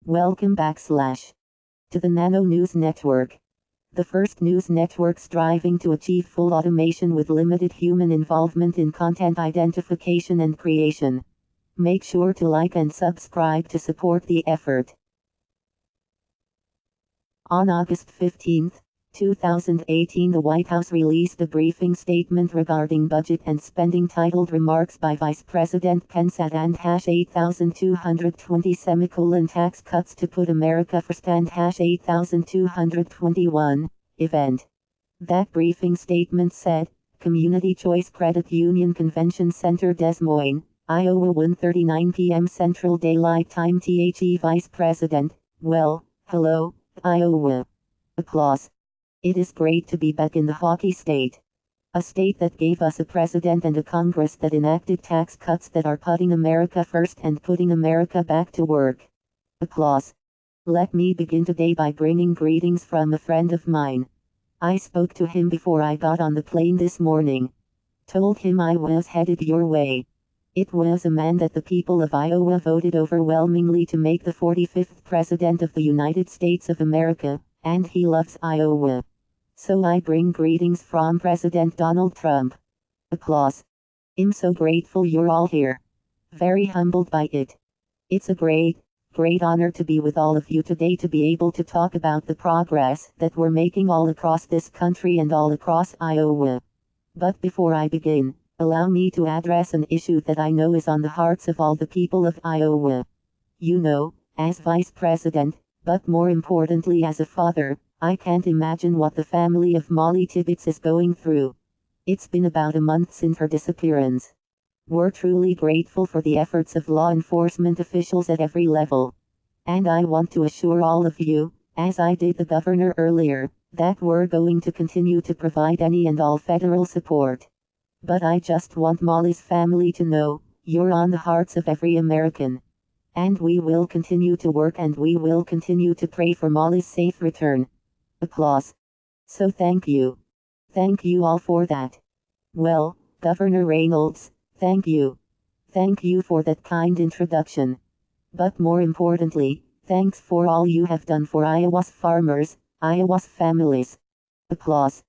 Welcome to the Nano News Network. The first news network striving to achieve full automation with limited human involvement in content identification and creation. Make sure to like and subscribe to support the effort. On August 15, 2018, the White House released a briefing statement regarding budget and spending titled Remarks by Vice President Pence at #8220 Tax Cuts to Put America First #8221 event. That briefing statement said, Community Choice Credit Union Convention Center, Des Moines, Iowa, 1:39 p.m. Central Daylight Time. The Vice President, well, hello, Iowa. Applause. It is great to be back in the hockey state. A state that gave us a president and a Congress that enacted tax cuts that are putting America first and putting America back to work. Applause. Let me begin today by bringing greetings from a friend of mine. I spoke to him before I got on the plane this morning. Told him I was headed your way. It was a man that the people of Iowa voted overwhelmingly to make the 45th President of the United States of America, and he loves Iowa. So I bring greetings from President Donald Trump. Applause. I'm so grateful you're all here. Very humbled by it. It's a great honor to be with all of you today, to be able to talk about the progress that we're making all across this country and all across Iowa. But before I begin, allow me to address an issue that I know is on the hearts of all the people of Iowa. You know, as Vice President, but more importantly as a father, I can't imagine what the family of Molly Tibbetts is going through. It's been about a month since her disappearance. We're truly grateful for the efforts of law enforcement officials at every level. And I want to assure all of you, as I did the governor earlier, that we're going to continue to provide any and all federal support. But I just want Molly's family to know, you're on the hearts of every American. And we will continue to work and we will continue to pray for Molly's safe return. Applause. So thank you. Thank you all for that. Well, Governor Reynolds, thank you. Thank you for that kind introduction. But more importantly, thanks for all you have done for Iowa's farmers, Iowa's families. Applause.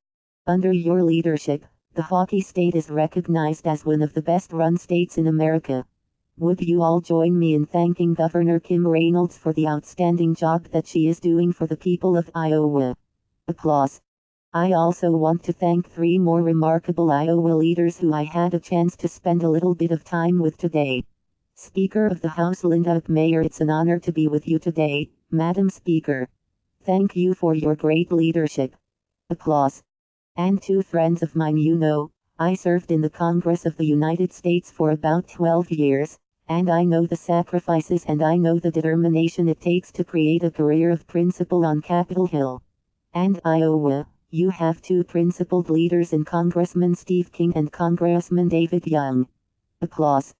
Under your leadership, the hockey state is recognized as one of the best-run states in America. Would you all join me in thanking Governor Kim Reynolds for the outstanding job that she is doing for the people of Iowa? Applause. I also want to thank 3 more remarkable Iowa leaders who I had a chance to spend a little bit of time with today. Speaker of the House Linda Mayor, it's an honor to be with you today, Madam Speaker. Thank you for your great leadership. Applause. And 2 friends of mine, you know, I served in the Congress of the United States for about 12 years. And I know the sacrifices and I know the determination it takes to create a career of principle on Capitol Hill. And Iowa, you have 2 principled leaders in Congressman Steve King and Congressman David Young. Applause.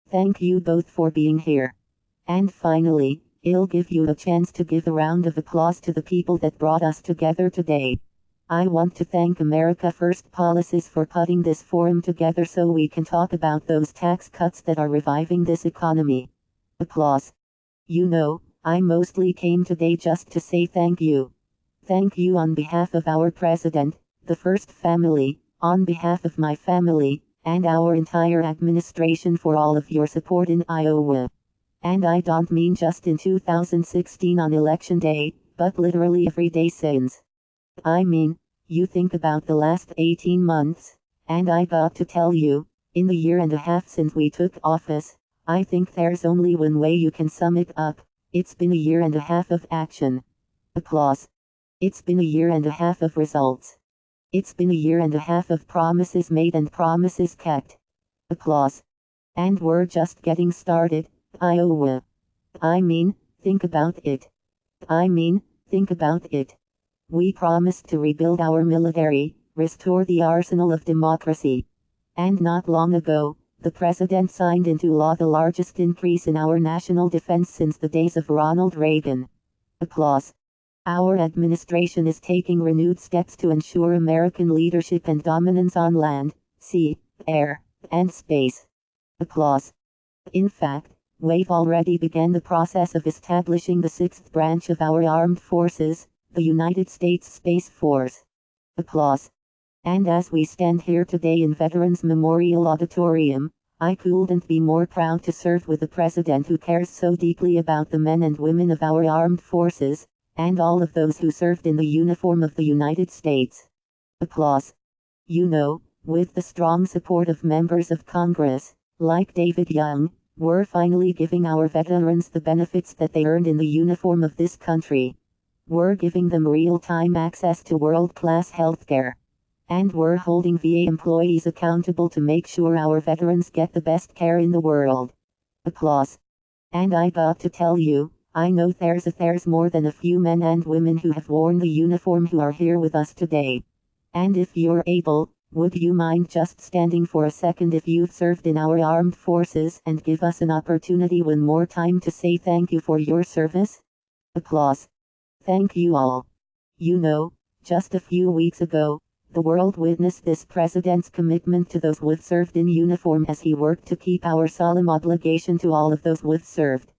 Thank you both for being here. And finally, I'll give you a chance to give a round of applause to the people that brought us together today. I want to thank America First Policies for putting this forum together so we can talk about those tax cuts that are reviving this economy. Applause. You know, I mostly came today just to say thank you. Thank you on behalf of our president, the First family, on behalf of my family, and our entire administration for all of your support in Iowa. And I don't mean just in 2016 on election day, but literally every day since. I mean, you think about the last 18 months, and I got to tell you, in the year and a half since we took office, I think there's only one way you can sum it up. It's been a year and a half of action. Applause. It's been a year and a half of results. It's been a year and a half of promises made and promises kept. Applause. And we're just getting started, Iowa. I mean, think about it. Think about it. We promised to rebuild our military, restore the arsenal of democracy. And not long ago, the president signed into law the largest increase in our national defense since the days of Ronald Reagan. Applause. Our administration is taking renewed steps to ensure American leadership and dominance on land, sea, air, and space. Applause. In fact, we've already begun the process of establishing the sixth branch of our armed forces, the United States Space Force. Applause. And as we stand here today in Veterans Memorial Auditorium, I couldn't be more proud to serve with a president who cares so deeply about the men and women of our armed forces, and all of those who served in the uniform of the United States. Applause. You know, with the strong support of members of Congress, like David Young, we're finally giving our veterans the benefits that they earned in the uniform of this country. We're giving them real-time access to world-class healthcare. And we're holding VA employees accountable to make sure our veterans get the best care in the world. Applause. And I got to tell you, I know there's more than a few men and women who have worn the uniform who are here with us today. And if you're able, would you mind just standing for a second if you've served in our armed forces and give us an opportunity one more time to say thank you for your service? Applause. Thank you all. You know, just a few weeks ago, the world witnessed this president's commitment to those who've served in uniform as he worked to keep our solemn obligation to all of those who've served.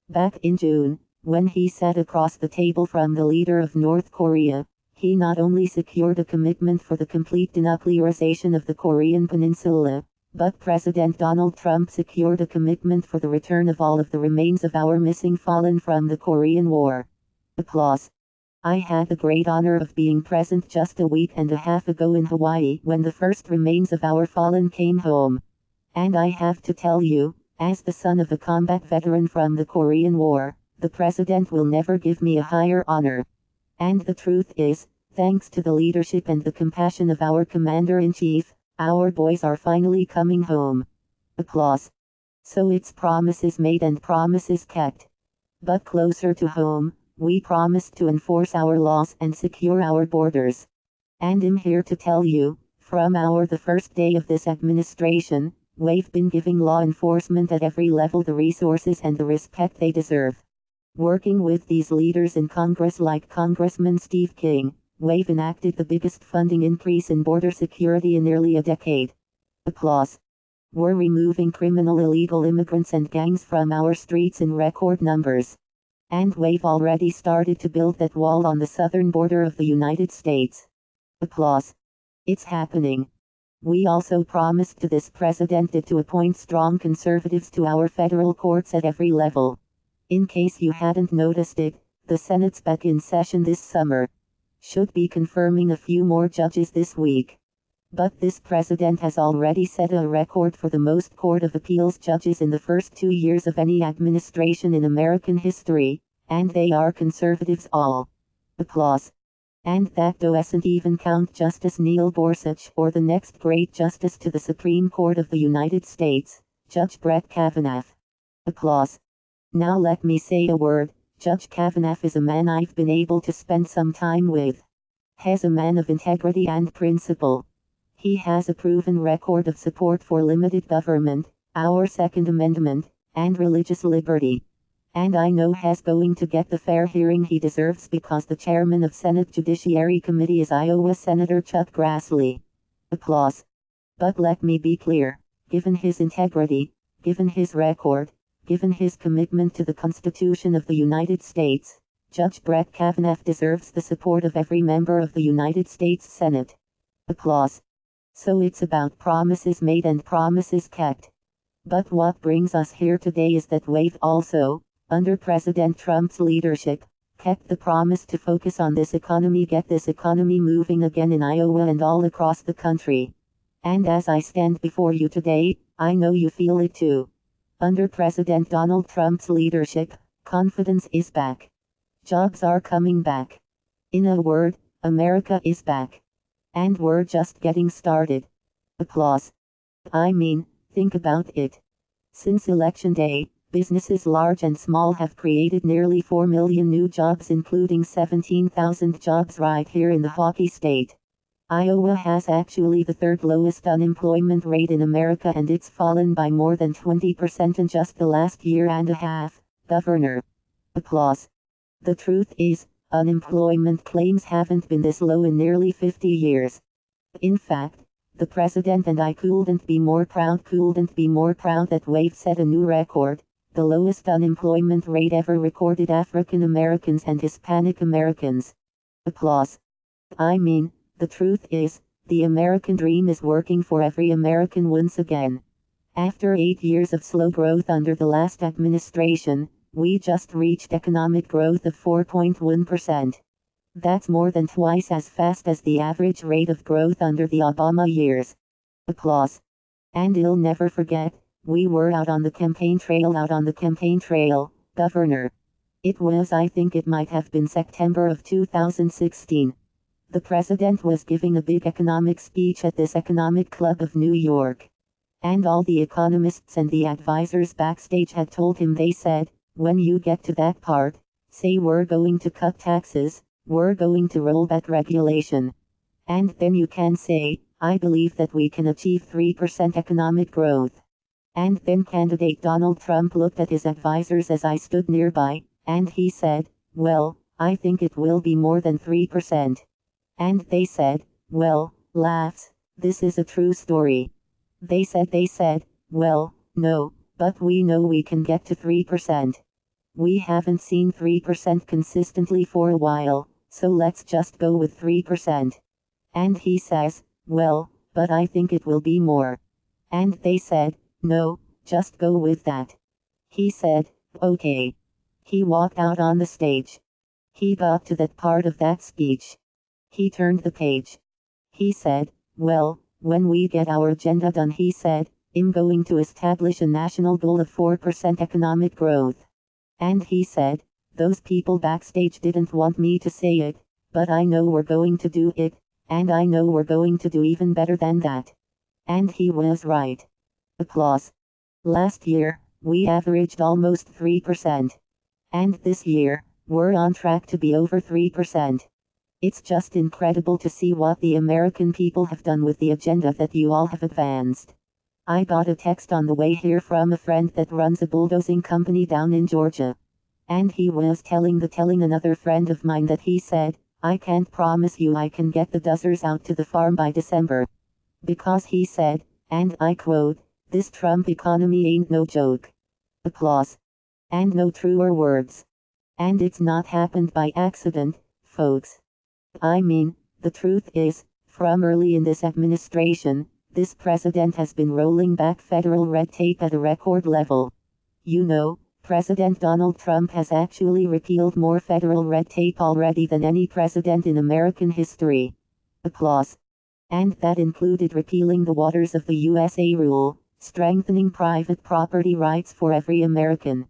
Back in June, when he sat across the table from the leader of North Korea, he not only secured a commitment for the complete denuclearization of the Korean Peninsula, but President Donald Trump secured a commitment for the return of all of the remains of our missing fallen from the Korean War. Applause. I had the great honor of being present just a week and a half ago in Hawaii when the first remains of our fallen came home. And I have to tell you, as the son of a combat veteran from the Korean War, the president will never give me a higher honor. And the truth is, thanks to the leadership and the compassion of our commander-in-chief, our boys are finally coming home. Applause. So it's promises made and promises kept. But closer to home, we promised to enforce our laws and secure our borders. And I'm here to tell you, from the first day of this administration, we've been giving law enforcement at every level the resources and the respect they deserve. Working with these leaders in Congress like Congressman Steve King, we've enacted the biggest funding increase in border security in nearly a decade. Applause. We're removing criminal illegal immigrants and gangs from our streets in record numbers. And we've already started to build that wall on the southern border of the United States. Applause. It's happening. We also promised to this president to appoint strong conservatives to our federal courts at every level. In case you hadn't noticed it, the Senate's back in session this summer. Should be confirming a few more judges this week. But this president has already set a record for the most Court of Appeals judges in the first 2 years of any administration in American history, and they are conservatives all. Applause. And that doesn't even count Justice Neil Gorsuch or the next great justice to the Supreme Court of the United States, Judge Brett Kavanaugh. Applause. Now let me say a word. Judge Kavanaugh is a man I've been able to spend some time with. He's a man of integrity and principle. He has a proven record of support for limited government, our Second Amendment, and religious liberty. And I know he's going to get the fair hearing he deserves because the chairman of Senate Judiciary Committee is Iowa Senator Chuck Grassley. Applause. But let me be clear, given his integrity, given his record, given his commitment to the Constitution of the United States, Judge Brett Kavanaugh deserves the support of every member of the United States Senate. Applause. So it's about promises made and promises kept. But what brings us here today is that we've also, under President Trump's leadership, kept the promise to focus on this economy, get this economy moving again in Iowa and all across the country. And as I stand before you today, I know you feel it too. Under President Donald Trump's leadership, confidence is back. Jobs are coming back. In a word, America is back. And we're just getting started. Applause. I mean, think about it. Since Election Day, businesses large and small have created nearly 4 million new jobs, including 17,000 jobs right here in the hockey state. Iowa has actually the third lowest unemployment rate in America, and it's fallen by more than 20% in just the last year and a half. Governor. Applause. The truth is, unemployment claims haven't been this low in nearly 50 years. In fact, the president and I couldn't be more proud that we've set a new record, the lowest unemployment rate ever recorded African Americans and Hispanic Americans. Applause. I mean, the truth is, the American dream is working for every American once again. After 8 years of slow growth under the last administration, we just reached economic growth of 4.1%. That's more than twice as fast as the average rate of growth under the Obama years. Applause. And you'll never forget, we were out on the campaign trail, Governor. It was, I think it might have been September of 2016. The president was giving a big economic speech at this economic club of New York. And all the economists and the advisors backstage had told him, they said, when you get to that part, say we're going to cut taxes, we're going to roll back regulation. And then you can say, I believe that we can achieve 3% economic growth. And then candidate Donald Trump looked at his advisors as I stood nearby, and he said, well, I think it will be more than 3%. And they said, well, laughs, this is a true story. They said, well, no, but we know we can get to 3%. We haven't seen 3% consistently for a while, so let's just go with 3%. And he says, well, but I think it will be more. And they said, no, just go with that. He said, okay. He walked out on the stage. He got to that part of that speech. He turned the page. He said, well, when we get our agenda done, he said, I'm going to establish a national goal of 4% economic growth. And he said, those people backstage didn't want me to say it, but I know we're going to do it, and I know we're going to do even better than that. And he was right. Applause. Last year, we averaged almost 3%. And this year, we're on track to be over 3%. It's just incredible to see what the American people have done with the agenda that you all have advanced. I got a text on the way here from a friend that runs a bulldozing company down in Georgia. And he was telling another friend of mine that he said, I can't promise you I can get the dozers out to the farm by December. Because he said, and I quote, this Trump economy ain't no joke. Applause. And no truer words. And it's not happened by accident, folks. I mean, the truth is, from early in this administration, this president has been rolling back federal red tape at a record level. You know, President Donald Trump has actually repealed more federal red tape already than any president in American history. Applause. And that included repealing the Waters of the USA rule, strengthening private property rights for every American.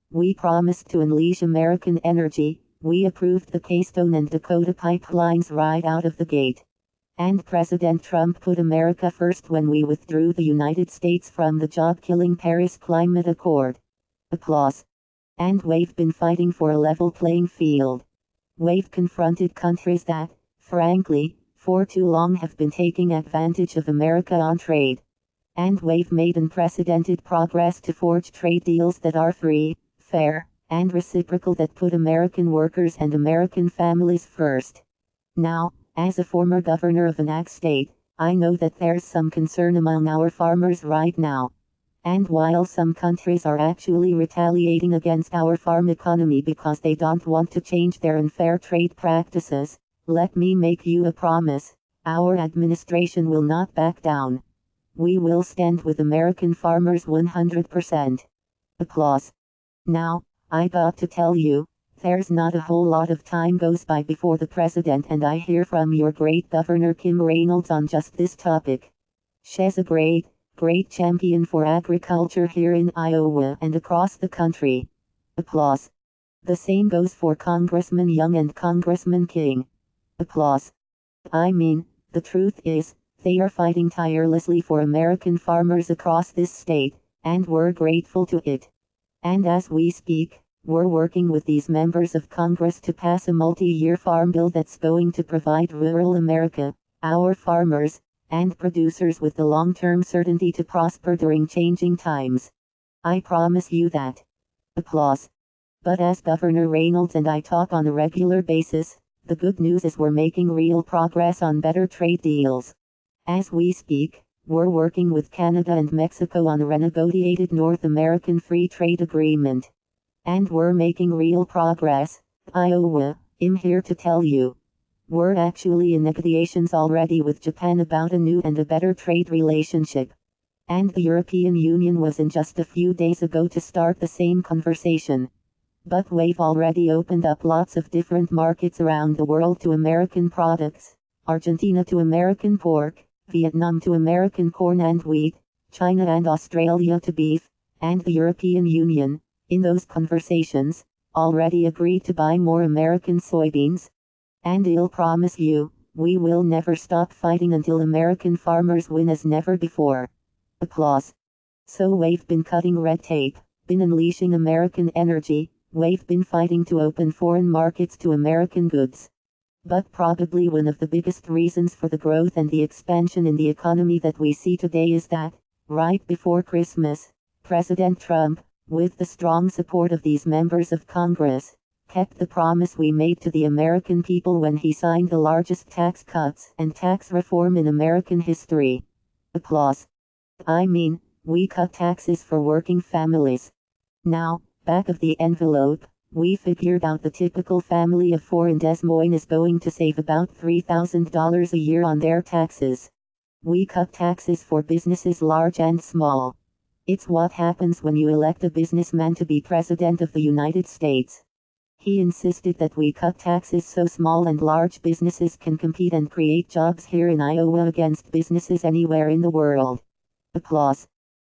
We promised to unleash American energy. We approved the Keystone and Dakota pipelines right out of the gate. And President Trump put America first when we withdrew the United States from the job-killing Paris Climate Accord. Applause. And we've been fighting for a level playing field. We've confronted countries that, frankly, for too long have been taking advantage of America on trade. And we've made unprecedented progress to forge trade deals that are free, fair, and reciprocal, that put American workers and American families first. Now, as a former governor of an ag state, I know that there's some concern among our farmers right now. And while some countries are actually retaliating against our farm economy because they don't want to change their unfair trade practices, let me make you a promise, our administration will not back down. We will stand with American farmers 100%. Applause. Now, I got to tell you, there's not a whole lot of time goes by before the president and I hear from your great Governor Kim Reynolds on just this topic. She's a great champion for agriculture here in Iowa and across the country. Applause. The same goes for Congressman Young and Congressman King. Applause. I mean, the truth is, they are fighting tirelessly for American farmers across this state, and we're grateful to it. And as we speak, we're working with these members of Congress to pass a multi-year farm bill that's going to provide rural America, our farmers, and producers with the long-term certainty to prosper during changing times. I promise you that. Applause. But as Governor Reynolds and I talk on a regular basis, the good news is we're making real progress on better trade deals. As we speak, We're working with Canada and Mexico on a renegotiated North American Free Trade Agreement. And we're making real progress. Iowa, I'm here to tell you. We're actually in negotiations already with Japan about a new and a better trade relationship. And the European Union was in just a few days ago to start the same conversation. But we've already opened up lots of different markets around the world to American products. Argentina to American pork, Vietnam to American corn and wheat, China and Australia to beef, and the European Union, in those conversations, already agreed to buy more American soybeans. And I'll promise you, we will never stop fighting until American farmers win as never before. Applause. So we've been cutting red tape, been unleashing American energy, we've been fighting to open foreign markets to American goods. But probably one of the biggest reasons for the growth and the expansion in the economy that we see today is that, right before Christmas, President Trump, with the strong support of these members of Congress, kept the promise we made to the American people when he signed the largest tax cuts and tax reform in American history. Applause. I mean, we cut taxes for working families. Now, back of the envelope, we figured out the typical family of 4 in Des Moines is going to save about $3,000 a year on their taxes. We cut taxes for businesses large and small. It's what happens when you elect a businessman to be president of the United States. He insisted that we cut taxes so small and large businesses can compete and create jobs here in Iowa against businesses anywhere in the world. Applause.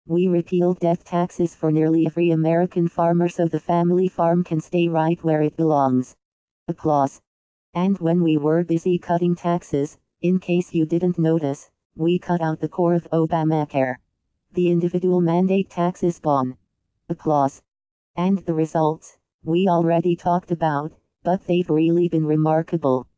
We repealed death taxes for nearly every American farmer so the family farm can stay right where it belongs. Applause. And when we were busy cutting taxes, in case you didn't notice, we cut out the core of Obamacare. The individual mandate tax is gone. Applause. And the results, we already talked about, but they've really been remarkable.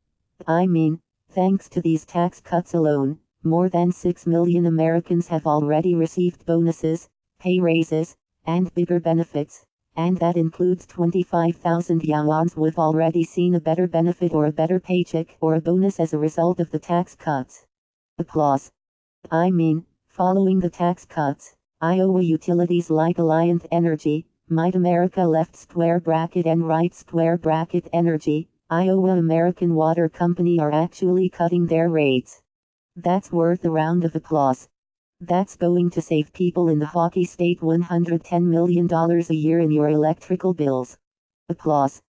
I mean, thanks to these tax cuts alone, more than 6 million Americans have already received bonuses, pay raises, and bigger benefits, and that includes 25,000 Yawans who've already seen a better benefit or a better paycheck or a bonus as a result of the tax cuts. Applause. I mean, following the tax cuts, Iowa utilities like Alliant Energy, Might America left square bracket and right square bracket Energy, Iowa American Water Company are actually cutting their rates. That's worth a round of applause. That's going to save people in the hockey state $110 million a year in your electrical bills. Applause.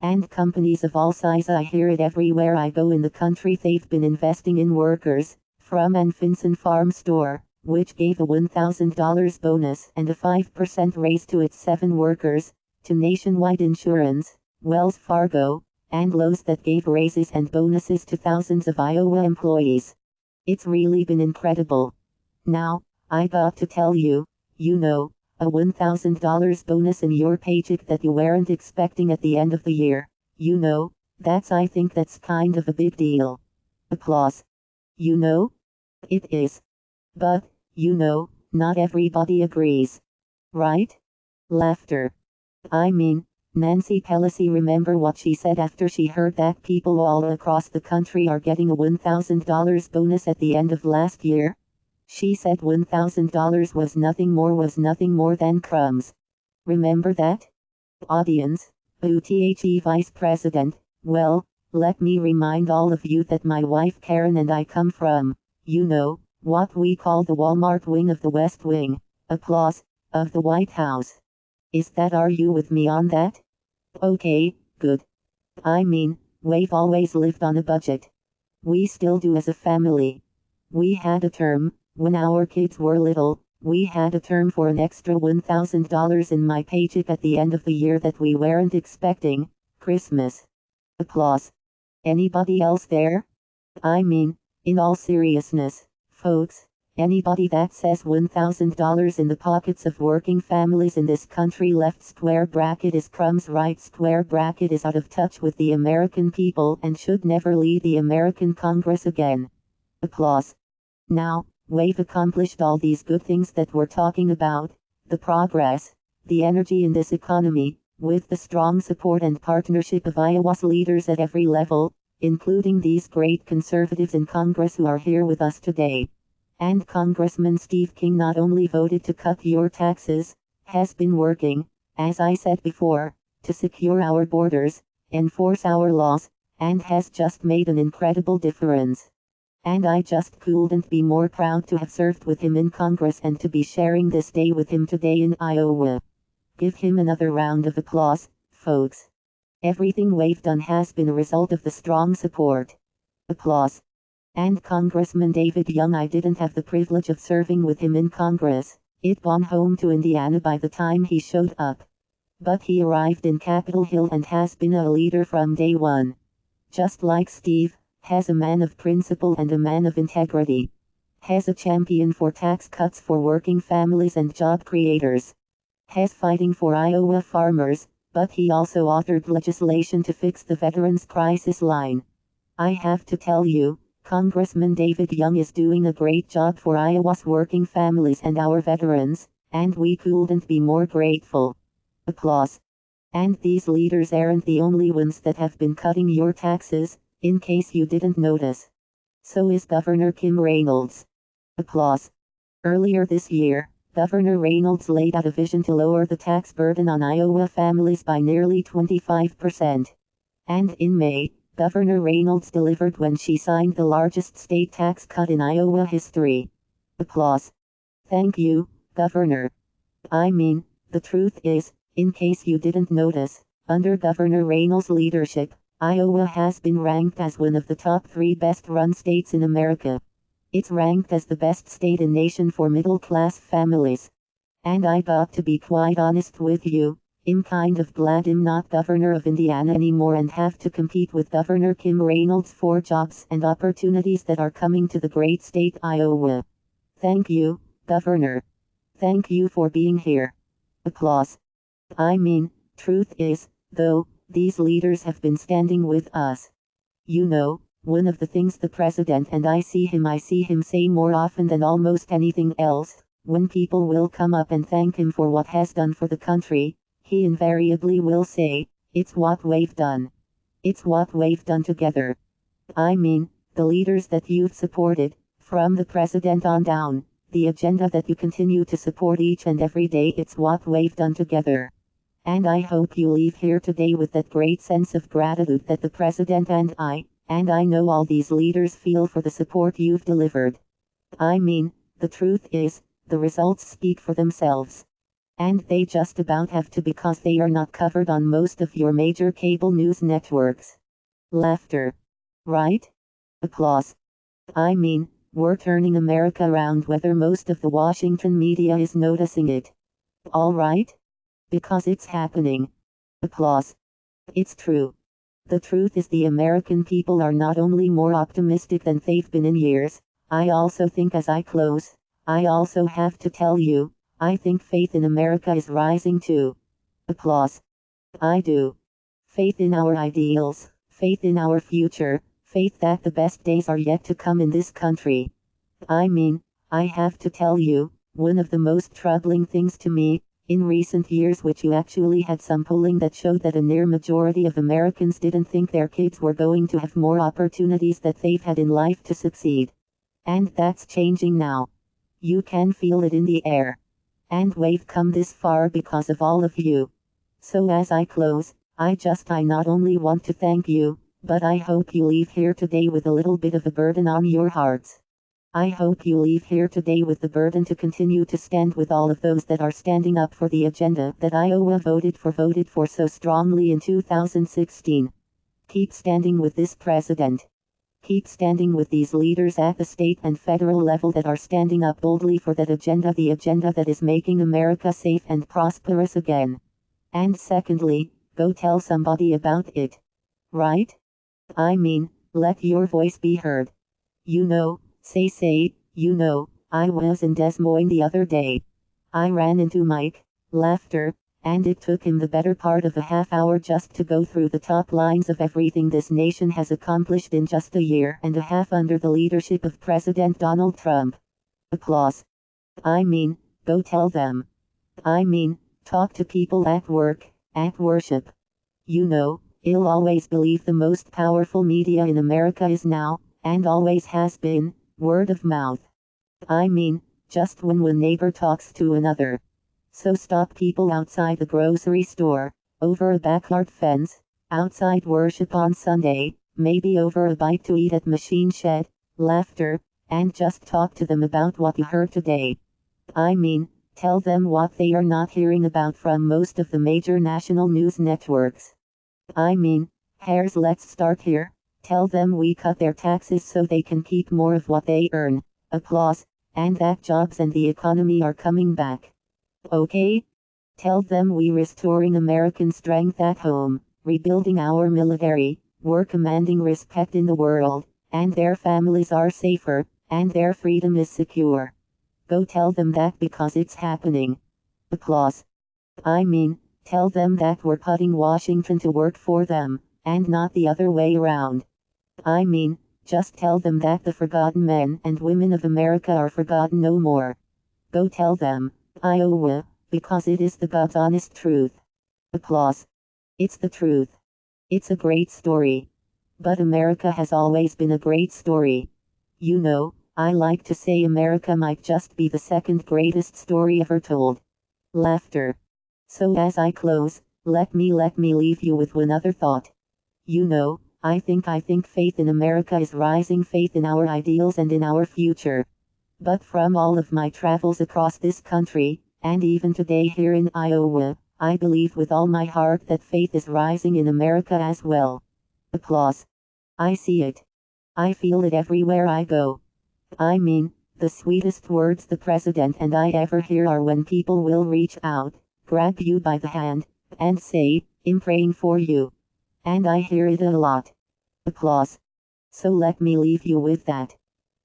And companies of all size, I hear it everywhere I go in the country, they've been investing in workers, from Ann Finson Farm Store, which gave a $1,000 bonus and a 5% raise to its 7 workers, to Nationwide Insurance, Wells Fargo, and Lowe's that gave raises and bonuses to thousands of Iowa employees. It's really been incredible. Now, I got to tell you, a $1,000 bonus in your paycheck that you weren't expecting at the end of the year. I think that's kind of a big deal. Applause. It is. But, not everybody agrees. Right? Laughter. I mean, Nancy Pelosi, remember what she said after she heard that people all across the country are getting a $1,000 bonus at the end of last year? She said $1,000 was nothing more than crumbs. Remember that? Audience, UTHE Vice President, well, let me remind all of you that my wife Karen and I come from, what we call the Walmart wing of the West Wing, applause, of the White House. Are you with me on that? Okay, good. I mean, we've always lived on a budget. We still do as a family. We had a term, when our kids were little, we had a term for an extra $1,000 in my paycheck at the end of the year that we weren't expecting, Christmas. Applause. Anybody else there? I mean, in all seriousness, folks, anybody that says $1,000 in the pockets of working families in this country left square bracket is crumbs, right square bracket is out of touch with the American people and should never lead the American Congress again. Applause. Now, we've accomplished all these good things that we're talking about, the progress, the energy in this economy, with the strong support and partnership of Iowa's leaders at every level, including these great conservatives in Congress who are here with us today. And Congressman Steve King not only voted to cut your taxes, has been working, as I said before, to secure our borders, enforce our laws, and has just made an incredible difference. And I just couldn't be more proud to have served with him in Congress and to be sharing this day with him today in Iowa. Give him another round of applause, folks. Everything we've done has been a result of the strong support. Applause. And Congressman David Young, I didn't have the privilege of serving with him in Congress. It gone home to Indiana by the time he showed up. But he arrived in Capitol Hill and has been a leader from day one. Just like Steve, has a man of principle and a man of integrity. Has a champion for tax cuts for working families and job creators. Has fighting for Iowa farmers, but he also authored legislation to fix the Veterans Crisis Line. I have to tell you, Congressman David Young is doing a great job for Iowa's working families and our veterans, and we couldn't be more grateful. Applause. And these leaders aren't the only ones that have been cutting your taxes, in case you didn't notice. So is Governor Kim Reynolds. Applause. Earlier this year, Governor Reynolds laid out a vision to lower the tax burden on Iowa families by nearly 25%. And in May, Governor Reynolds delivered when she signed the largest state tax cut in Iowa history. Applause. Thank you, Governor. I mean, the truth is, in case you didn't notice, under Governor Reynolds' leadership, Iowa has been ranked as one of the top 3 best-run states in America. It's ranked as the best state in nation for middle-class families. And I got to be quite honest with you, I'm kind of glad I'm not governor of Indiana anymore and have to compete with Governor Kim Reynolds for jobs and opportunities that are coming to the great state Iowa. Thank you, Governor. Thank you for being here. Applause. I mean, truth is, though, these leaders have been standing with us. You know, one of the things the president and I see him say more often than almost anything else, when people will come up and thank him for what has done for the country, he invariably will say, it's what we've done. It's what we've done together. I mean, the leaders that you've supported, from the president on down, the agenda that you continue to support each and every day, it's what we've done together. And I hope you leave here today with that great sense of gratitude that the president and I know all these leaders feel for the support you've delivered. I mean, the truth is, the results speak for themselves. And they just about have to because they are not covered on most of your major cable news networks. Laughter. Right? Applause. I mean, we're turning America around whether most of the Washington media is noticing it. All right? Because it's happening. Applause. It's true. The truth is the American people are not only more optimistic than they've been in years, I also think as I close, I also have to tell you, I think faith in America is rising too. Applause. I do. Faith in our ideals, faith in our future, faith that the best days are yet to come in this country. I mean, I have to tell you, one of the most troubling things to me, in recent years, which you actually had some polling that showed that a near majority of Americans didn't think their kids were going to have more opportunities that they've had in life to succeed. And that's changing now. You can feel it in the air. And we've come this far because of all of you. So as I close, I not only want to thank you, but I hope you leave here today with a little bit of a burden on your hearts. I hope you leave here today with the burden to continue to stand with all of those that are standing up for the agenda that Iowa voted for so strongly in 2016. Keep standing with this president. Keep standing with these leaders at the state and federal level that are standing up boldly for that agenda, the agenda that is making America safe and prosperous again. And secondly, go tell somebody about it. Right? I mean, let your voice be heard. You know, I was in Des Moines the other day. I ran into Mike, laughter, and it took him the better part of a half hour just to go through the top lines of everything this nation has accomplished in just a year and a half under the leadership of President Donald Trump. Applause. I mean, go tell them. I mean, talk to people at work, at worship. You know, I'll always believe the most powerful media in America is now, and always has been, word of mouth. I mean, just when one neighbor talks to another. So stop people outside the grocery store, over a backyard fence, outside worship on Sunday, maybe over a bite to eat at machine shed, laughter, and just talk to them about what you heard today. I mean, tell them what they are not hearing about from most of the major national news networks. I mean, hares, let's start here. Tell them we cut their taxes so they can keep more of what they earn. Applause. And that jobs and the economy are coming back. Okay? Tell them we restoring American strength at home, rebuilding our military, we're commanding respect in the world, and their families are safer, and their freedom is secure. Go tell them that because it's happening. Applause. I mean, tell them that we're putting Washington to work for them, and not the other way around. I mean, just tell them that the forgotten men and women of America are forgotten no more. Go tell them, Iowa, because it is the God's honest truth. Applause. It's the truth. It's a great story. But America has always been a great story. You know, I like to say America might just be the second greatest story ever told. Laughter. So as I close, let me leave you with one other thought. You know, I think faith in America is rising, faith in our ideals and in our future. But from all of my travels across this country, and even today here in Iowa, I believe with all my heart that faith is rising in America as well. Applause. I see it. I feel it everywhere I go. I mean, the sweetest words the president and I ever hear are when people will reach out, grab you by the hand, and say, "I'm praying for you." And I hear it a lot. Applause. So let me leave you with that.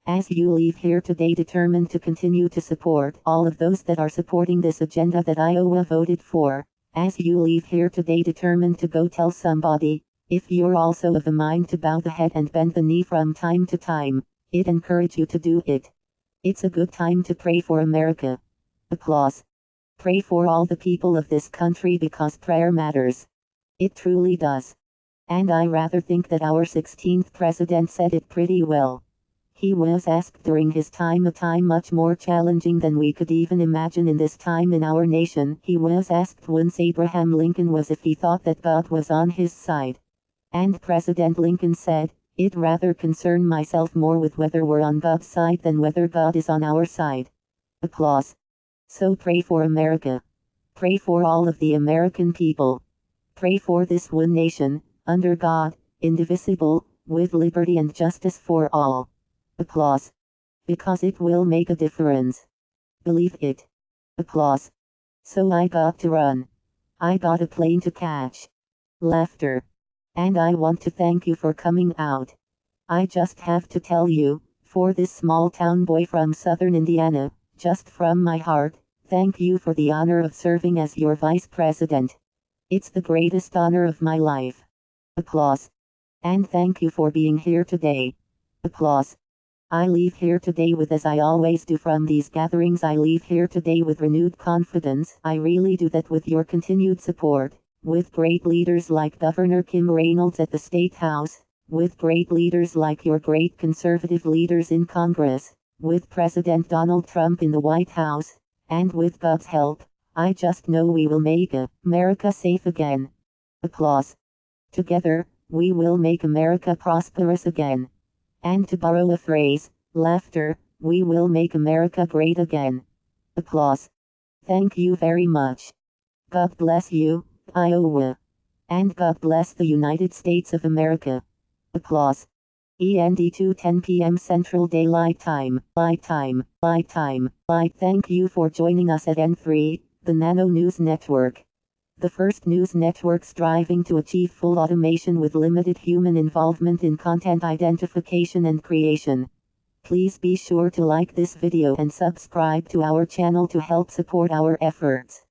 As you leave here today determined to continue to support all of those that are supporting this agenda that Iowa voted for, as you leave here today determined to go tell somebody, if you're also of a mind to bow the head and bend the knee from time to time, I'd encourage you to do it. It's a good time to pray for America. Applause. Pray for all the people of this country because prayer matters. It truly does. And I rather think that our 16th president said it pretty well. He was asked during his time, a time much more challenging than we could even imagine in this time in our nation. He was asked once Abraham Lincoln was if he thought that God was on his side. And President Lincoln said, "I'd rather concern myself more with whether we're on God's side than whether God is on our side." Applause. So pray for America. Pray for all of the American people. Pray for this one nation, under God, indivisible, with liberty and justice for all. Applause. Because it will make a difference. Believe it. Applause. So I got to run. I got a plane to catch. Laughter. And I want to thank you for coming out. I just have to tell you, for this small town boy from southern Indiana, just from my heart, thank you for the honor of serving as your vice president. It's the greatest honor of my life. Applause. And thank you for being here today. Applause. I leave here today with, as I always do from these gatherings, I leave here today with renewed confidence. I really do, that with your continued support, with great leaders like Governor Kim Reynolds at the State House, with great leaders like your great conservative leaders in Congress, with President Donald Trump in the White House, and with God's help, I just know we will make America safe again. Applause. Together, we will make America prosperous again. And to borrow a phrase, laughter, we will make America great again. Applause. Thank you very much. God bless you, Iowa. And God bless the United States of America. Applause. END 2:10 p.m. Central Daylight Time. Light time. Thank you for joining us at N3, the Nano News Network. The first news network striving to achieve full automation with limited human involvement in content identification and creation. Please be sure to like this video and subscribe to our channel to help support our efforts.